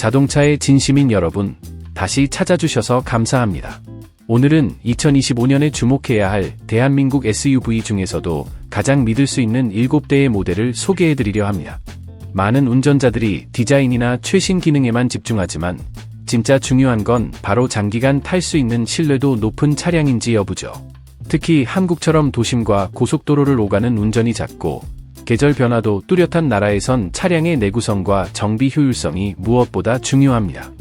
자동차의 진심인 여러분, 다시 찾아주셔서 감사합니다. 오늘은 2025년에 주목해야 할 대한민국 SUV 중에서도 가장 믿을 수 있는 7대의 모델을 소개해드리려 합니다. 많은 운전자들이 디자인이나 최신 기능에만 집중하지만 진짜 중요한 건 바로 장기간 탈 수 있는 신뢰도 높은 차량인지 여부죠. 특히 한국처럼 도심과 고속도로를 오가는 운전이 잦고 계절 변화도 뚜렷한 나라에선 차량의 내구성과 정비 효율성이 무엇보다 중요합니다.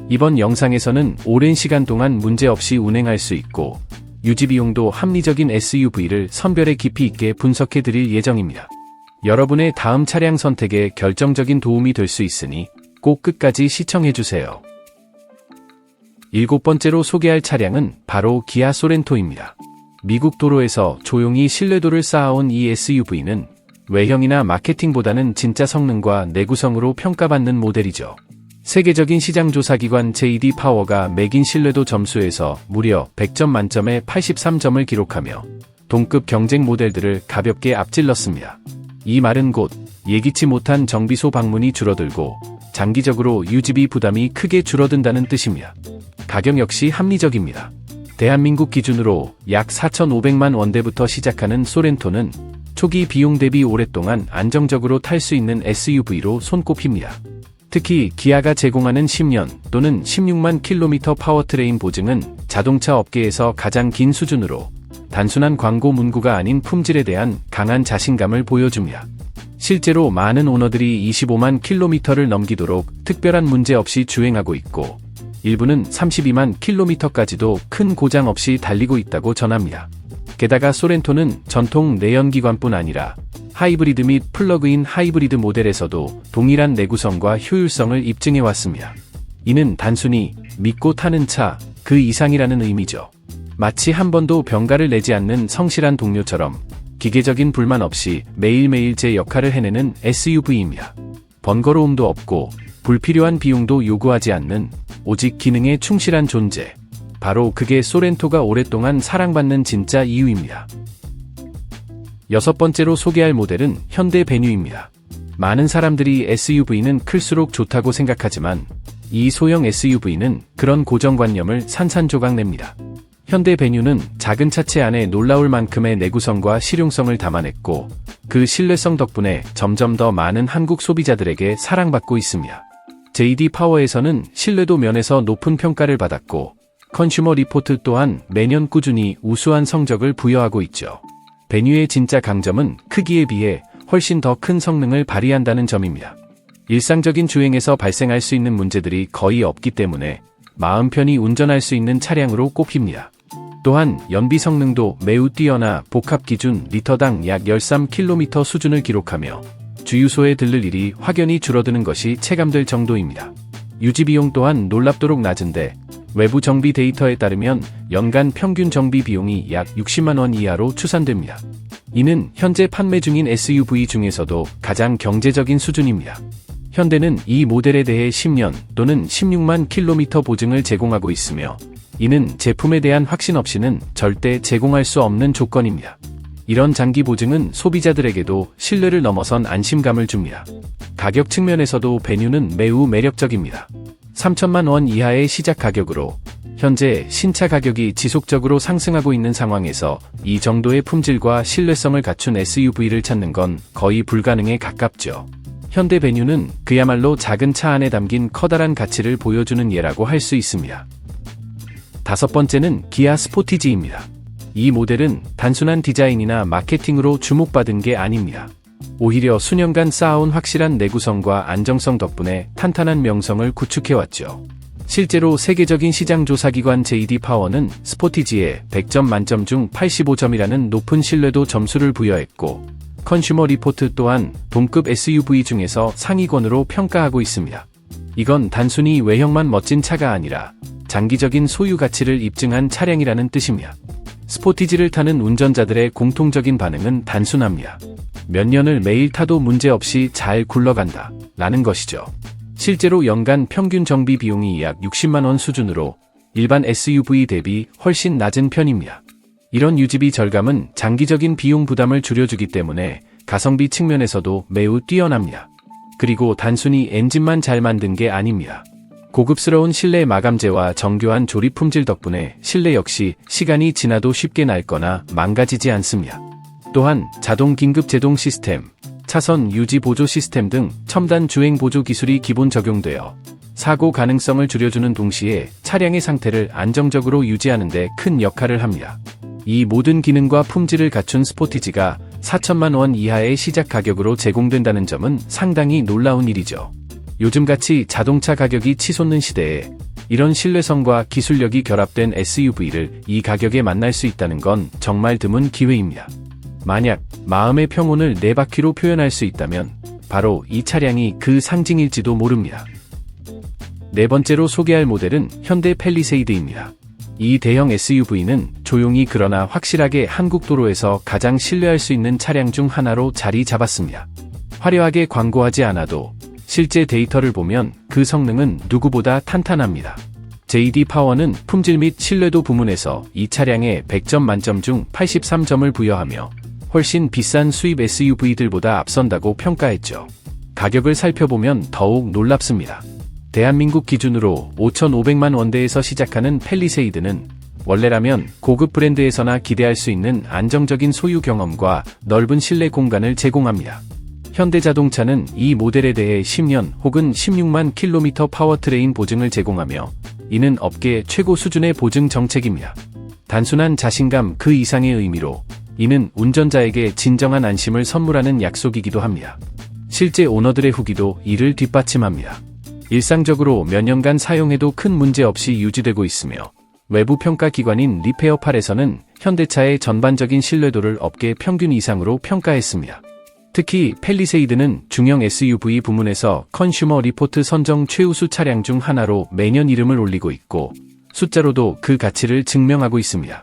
이번 영상에서는 오랜 시간 동안 문제없이 운행할 수 있고 유지 비용도 합리적인 SUV를 선별해 깊이 있게 분석해 드릴 예정입니다. 여러분의 다음 차량 선택에 결정적인 도움이 될 수 있으니 꼭 끝까지 시청해 주세요. 7번째로 소개할 차량은 바로 기아 소렌토입니다. 미국 도로에서 조용히 신뢰도를 쌓아온 이 SUV는 외형이나 마케팅보다는 진짜 성능과 내구성으로 평가받는 모델이죠. 세계적인 시장조사기관 J.D. 파워가 매긴 신뢰도 점수에서 무려 100점 만점에 83점을 기록하며 동급 경쟁 모델들을 가볍게 앞질렀습니다. 이 말은 곧 예기치 못한 정비소 방문이 줄어들고 장기적으로 유지비 부담이 크게 줄어든다는 뜻입니다. 가격 역시 합리적입니다. 대한민국 기준으로 약 4,500만 원대부터 시작하는 소렌토는 초기 비용 대비 오랫동안 안정적으로 탈 수 있는 SUV로 손꼽힙니다. 특히 기아가 제공하는 10년 또는 16만 킬로미터 파워트레인 보증은 자동차 업계에서 가장 긴 수준으로 단순한 광고 문구가 아닌 품질에 대한 강한 자신감을 보여줍니다. 실제로 많은 오너들이 25만 킬로미터를 넘기도록 특별한 문제 없이 주행하고 있고 일부는 32만 킬로미터까지도 큰 고장 없이 달리고 있다고 전합니다. 게다가 소렌토는 전통 내연기관뿐 아니라 하이브리드 및 플러그인 하이브리드 모델에서도 동일한 내구성과 효율성을 입증해왔습니다. 이는 단순히 믿고 타는 차, 그 이상이라는 의미죠. 마치 한 번도 병가를 내지 않는 성실한 동료처럼 기계적인 불만 없이 매일매일 제 역할을 해내는 SUV입니다. 번거로움도 없고 불필요한 비용도 요구하지 않는 오직 기능에 충실한 존재. 바로 그게 소렌토가 오랫동안 사랑받는 진짜 이유입니다. 6번째로 소개할 모델은 현대 베뉴입니다. 많은 사람들이 SUV는 클수록 좋다고 생각하지만 이 소형 SUV는 그런 고정관념을 산산조각 냅니다. 현대 베뉴는 작은 차체 안에 놀라울 만큼의 내구성과 실용성을 담아냈고 그 신뢰성 덕분에 점점 더 많은 한국 소비자들에게 사랑받고 있습니다. J.D. 파워에서는 신뢰도 면에서 높은 평가를 받았고 컨슈머 리포트 또한 매년 꾸준히 우수한 성적을 부여하고 있죠. 베뉴의 진짜 강점은 크기에 비해 훨씬 더 큰 성능을 발휘한다는 점입니다. 일상적인 주행에서 발생할 수 있는 문제들이 거의 없기 때문에 마음 편히 운전할 수 있는 차량으로 꼽힙니다. 또한 연비 성능도 매우 뛰어나 복합 기준 리터당 약 13km 수준을 기록하며 주유소에 들를 일이 확연히 줄어드는 것이 체감될 정도입니다. 유지 비용 또한 놀랍도록 낮은데 외부 정비 데이터에 따르면 연간 평균 정비 비용이 약 60만 원 이하로 추산됩니다. 이는 현재 판매 중인 SUV 중에서도 가장 경제적인 수준입니다. 현대는 이 모델에 대해 10년 또는 16만 킬로미터 보증을 제공하고 있으며 이는 제품에 대한 확신 없이는 절대 제공할 수 없는 조건입니다. 이런 장기 보증은 소비자들에게도 신뢰를 넘어선 안심감을 줍니다. 가격 측면에서도 베뉴는 매우 매력적입니다. 3천만 원 이하의 시작 가격으로 현재 신차 가격이 지속적으로 상승하고 있는 상황에서 이 정도의 품질과 신뢰성을 갖춘 SUV를 찾는 건 거의 불가능에 가깝죠. 현대 베뉴는 그야말로 작은 차 안에 담긴 커다란 가치를 보여주는 예라고 할 수 있습니다. 5번째는 기아 스포티지입니다. 이 모델은 단순한 디자인이나 마케팅으로 주목받은 게 아닙니다. 오히려 수년간 쌓아온 확실한 내구성과 안정성 덕분에 탄탄한 명성을 구축해왔죠. 실제로 세계적인 시장조사기관 J.D. 파워는 스포티지에 100점 만점 중 85점이라는 높은 신뢰도 점수를 부여했고 컨슈머 리포트 또한 동급 SUV 중에서 상위권으로 평가하고 있습니다. 이건 단순히 외형만 멋진 차가 아니라 장기적인 소유 가치를 입증한 차량이라는 뜻입니다. 스포티지를 타는 운전자들의 공통적인 반응은 단순합니다. 몇 년을 매일 타도 문제없이 잘 굴러간다 라는 것이죠. 실제로 연간 평균 정비 비용이 약 60만 원 수준으로 일반 SUV 대비 훨씬 낮은 편입니다. 이런 유지비 절감은 장기적인 비용 부담을 줄여주기 때문에 가성비 측면에서도 매우 뛰어납니다. 그리고 단순히 엔진만 잘 만든 게 아닙니다. 고급스러운 실내 마감재와 정교한 조립 품질 덕분에 실내 역시 시간이 지나도 쉽게 낡거나 망가지지 않습니다. 또한 자동 긴급 제동 시스템, 차선 유지 보조 시스템 등 첨단 주행 보조 기술이 기본 적용되어 사고 가능성을 줄여주는 동시에 차량의 상태를 안정적으로 유지하는 데 큰 역할을 합니다. 이 모든 기능과 품질을 갖춘 스포티지가 4천만 원 이하의 시작 가격으로 제공된다는 점은 상당히 놀라운 일이죠. 요즘같이 자동차 가격이 치솟는 시대에 이런 신뢰성과 기술력이 결합된 SUV를 이 가격에 만날 수 있다는 건 정말 드문 기회입니다. 만약 마음의 평온을 4바퀴로 표현할 수 있다면 바로 이 차량이 그 상징일지도 모릅니다. 네 번째로 소개할 모델은 현대 팰리세이드입니다. 이 대형 SUV는 조용히 그러나 확실하게 한국 도로에서 가장 신뢰할 수 있는 차량 중 하나로 자리 잡았습니다. 화려하게 광고하지 않아도 실제 데이터를 보면 그 성능은 누구보다 탄탄합니다. JD 파워는 품질 및 신뢰도 부문에서 이 차량에 100점 만점 중 83점을 부여하며 훨씬 비싼 수입 SUV들보다 앞선다고 평가했죠. 가격을 살펴보면 더욱 놀랍습니다. 대한민국 기준으로 5,500만 원대에서 시작하는 팰리세이드는 원래라면 고급 브랜드에서나 기대할 수 있는 안정적인 소유 경험과 넓은 실내 공간을 제공합니다. 현대자동차는 이 모델에 대해 10년 혹은 16만 킬로미터 파워트레인 보증을 제공하며 이는 업계 최고 수준의 보증 정책입니다. 단순한 자신감 그 이상의 의미로 이는 운전자에게 진정한 안심을 선물하는 약속이기도 합니다. 실제 오너들의 후기도 이를 뒷받침합니다. 일상적으로 몇 년간 사용해도 큰 문제 없이 유지되고 있으며 외부 평가 기관인 리페어팔에서는 현대차의 전반적인 신뢰도를 업계 평균 이상으로 평가했습니다. 특히 팰리세이드는 중형 SUV 부문에서 컨슈머 리포트 선정 최우수 차량 중 하나로 매년 이름을 올리고 있고 숫자로도 그 가치를 증명하고 있습니다.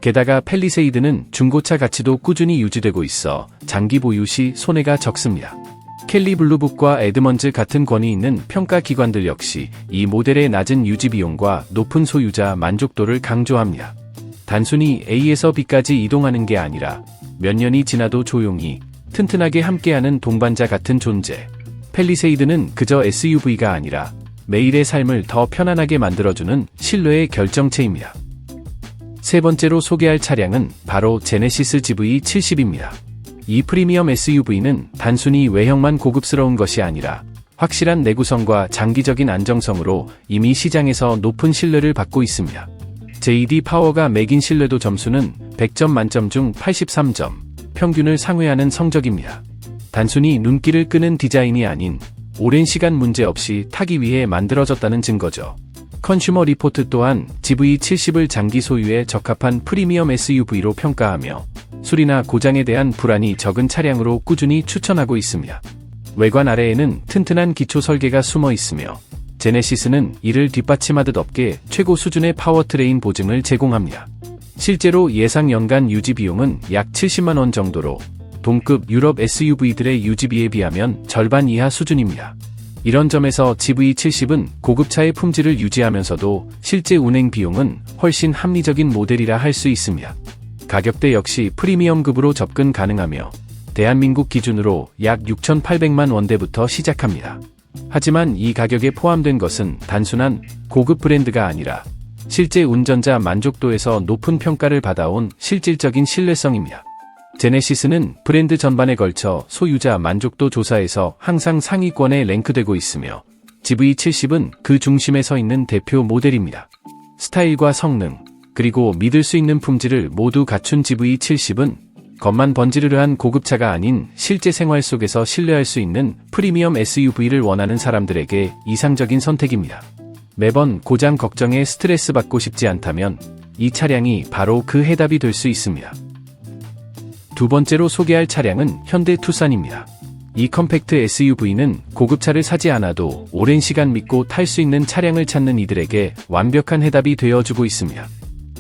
게다가 팰리세이드는 중고차 가치도 꾸준히 유지되고 있어 장기 보유 시 손해가 적습니다. 켈리 블루북과 에드먼즈 같은 권위 있는 평가 기관들 역시 이 모델의 낮은 유지 비용과 높은 소유자 만족도를 강조합니다. 단순히 A에서 B까지 이동하는 게 아니라 몇 년이 지나도 조용히 튼튼하게 함께하는 동반자 같은 존재. 팰리세이드는 그저 SUV가 아니라 매일의 삶을 더 편안하게 만들어주는 신뢰의 결정체입니다. 세 번째로 소개할 차량은 바로 제네시스 GV70입니다. 이 프리미엄 SUV는 단순히 외형만 고급스러운 것이 아니라 확실한 내구성과 장기적인 안정성으로 이미 시장에서 높은 신뢰를 받고 있습니다. JD 파워가 매긴 신뢰도 점수는 100점 만점 중 83점, 평균을 상회하는 성적입니다. 단순히 눈길을 끄는 디자인이 아닌 오랜 시간 문제없이 타기 위해 만들어졌다는 증거죠. 컨슈머 리포트 또한 GV70을 장기 소유에 적합한 프리미엄 SUV로 평가하며 수리나 고장에 대한 불안이 적은 차량으로 꾸준히 추천하고 있습니다. 외관 아래에는 튼튼한 기초 설계가 숨어 있으며 제네시스는 이를 뒷받침하듯 업계 최고 수준의 파워트레인 보증을 제공합니다. 실제로 예상 연간 유지 비용은 약 70만 원 정도로 동급 유럽 SUV들의 유지비에 비하면 절반 이하 수준입니다. 이런 점에서 GV70은 고급차의 품질을 유지하면서도 실제 운행 비용은 훨씬 합리적인 모델이라 할 수 있습니다. 가격대 역시 프리미엄급으로 접근 가능하며 대한민국 기준으로 약 6,800만 원대부터 시작합니다. 하지만 이 가격에 포함된 것은 단순한 고급 브랜드가 아니라 실제 운전자 만족도에서 높은 평가를 받아온 실질적인 신뢰성입니다. 제네시스는 브랜드 전반에 걸쳐 소유자 만족도 조사에서 항상 상위권에 랭크되고 있으며 GV70은 그 중심에 서 있는 대표 모델입니다. 스타일과 성능, 그리고 믿을 수 있는 품질을 모두 갖춘 GV70은 겉만 번지르르한 고급차가 아닌 실제 생활 속에서 신뢰할 수 있는 프리미엄 SUV를 원하는 사람들에게 이상적인 선택입니다. 매번 고장 걱정에 스트레스 받고 싶지 않다면 이 차량이 바로 그 해답이 될 수 있습니다. 두 번째로 소개할 차량은 현대 투싼입니다. 이 컴팩트 SUV는 고급차를 사지 않아도 오랜 시간 믿고 탈 수 있는 차량을 찾는 이들에게 완벽한 해답이 되어주고 있습니다.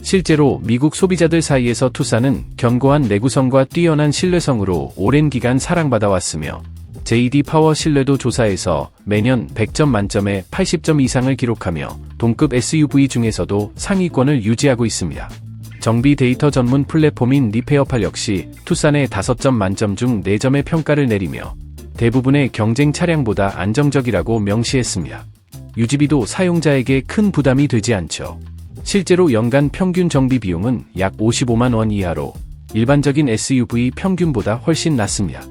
실제로 미국 소비자들 사이에서 투싼은 견고한 내구성과 뛰어난 신뢰성으로 오랜 기간 사랑받아왔으며 JD 파워 신뢰도 조사에서 매년 100점 만점에 80점 이상을 기록하며 동급 SUV 중에서도 상위권을 유지하고 있습니다. 정비 데이터 전문 플랫폼인 리페어팔 역시 투싼의 5점 만점 중 4점의 평가를 내리며 대부분의 경쟁 차량보다 안정적이라고 명시했습니다. 유지비도 사용자에게 큰 부담이 되지 않죠. 실제로 연간 평균 정비 비용은 약 55만 원 이하로 일반적인 SUV 평균보다 훨씬 낮습니다.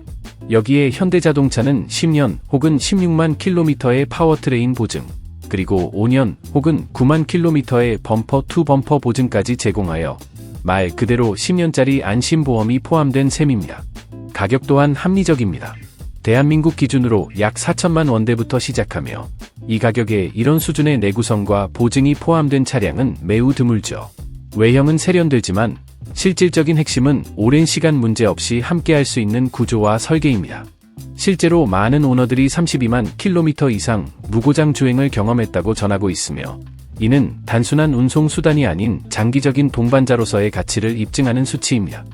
여기에 현대자동차는 10년 혹은 16만 킬로미터의 파워트레인 보증, 그리고 5년 혹은 9만 킬로미터의 범퍼 투 범퍼 보증까지 제공하여 말 그대로 10년짜리 안심보험이 포함된 셈입니다. 가격 또한 합리적입니다. 대한민국 기준으로 약 4천만 원대부터 시작하며 이 가격에 이런 수준의 내구성과 보증이 포함된 차량은 매우 드물죠. 외형은 세련되지만 실질적인 핵심은 오랜 시간 문제없이 함께할 수 있는 구조와 설계입니다. 실제로 많은 오너들이 32만 킬로미터 이상 무고장 주행을 경험했다고 전하고 있으며 이는 단순한 운송 수단이 아닌 장기적인 동반자로서의 가치를 입증하는 수치입니다.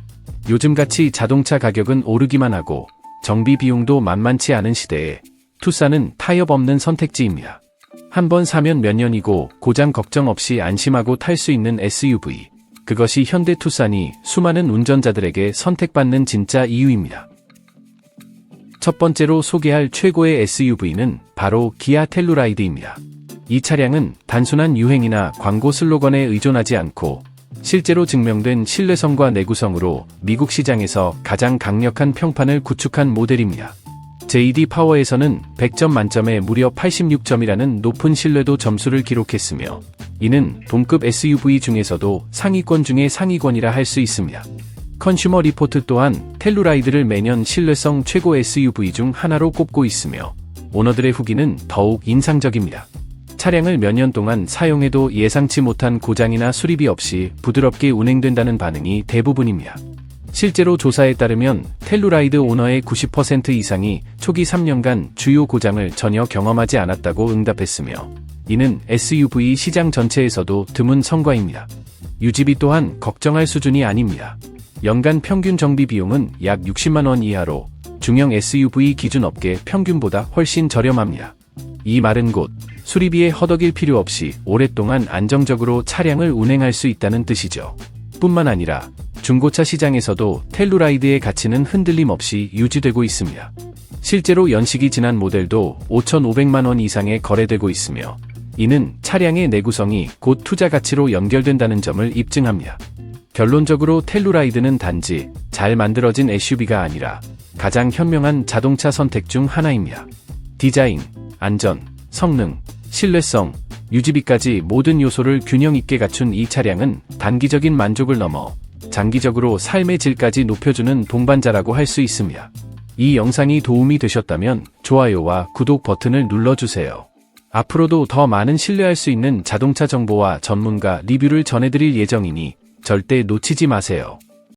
요즘같이 자동차 가격은 오르기만 하고 정비 비용도 만만치 않은 시대에 투싼은 타협 없는 선택지입니다. 한번 사면 몇 년이고 고장 걱정 없이 안심하고 탈 수 있는 SUV. 그것이 현대 투싼이 수많은 운전자들에게 선택받는 진짜 이유입니다. 첫 번째로 소개할 최고의 SUV는 바로 기아 텔루라이드입니다. 이 차량은 단순한 유행이나 광고 슬로건에 의존하지 않고 실제로 증명된 신뢰성과 내구성으로 미국 시장에서 가장 강력한 평판을 구축한 모델입니다. JD 파워에서는 100점 만점에 무려 86점이라는 높은 신뢰도 점수를 기록했으며 이는 동급 SUV 중에서도 상위권 중의 상위권이라 할 수 있습니다. 컨슈머 리포트 또한 텔루라이드를 매년 신뢰성 최고 SUV 중 하나로 꼽고 있으며 오너들의 후기는 더욱 인상적입니다. 차량을 몇 년 동안 사용해도 예상치 못한 고장이나 수리비 없이 부드럽게 운행된다는 반응이 대부분입니다. 실제로 조사에 따르면 텔루라이드 오너의 90% 이상이 초기 3년간 주요 고장을 전혀 경험하지 않았다고 응답했으며 이는 SUV 시장 전체에서도 드문 성과입니다. 유지비 또한 걱정할 수준이 아닙니다. 연간 평균 정비 비용은 약 60만 원 이하로 중형 SUV 기준 업계 평균보다 훨씬 저렴합니다. 이 말은 곧 수리비에 허덕일 필요 없이 오랫동안 안정적으로 차량을 운행할 수 있다는 뜻이죠. 뿐만 아니라 중고차 시장에서도 텔루라이드의 가치는 흔들림 없이 유지되고 있습니다. 실제로 연식이 지난 모델도 5,500만 원 이상에 거래되고 있으며 이는 차량의 내구성이 곧 투자 가치로 연결된다는 점을 입증합니다. 결론적으로 텔루라이드는 단지 잘 만들어진 SUV가 아니라 가장 현명한 자동차 선택 중 하나입니다. 디자인, 안전, 성능, 신뢰성, 유지비까지 모든 요소를 균형 있게 갖춘 이 차량은 단기적인 만족을 넘어 장기적으로 삶의 질까지 높여주는 동반자라고 할 수 있습니다. 이 영상이 도움이 되셨다면 좋아요와 구독 버튼을 눌러주세요. 앞으로도 더 많은 신뢰할 수 있는 자동차 정보와 전문가 리뷰를 전해드릴 예정이니 절대 놓치지 마세요.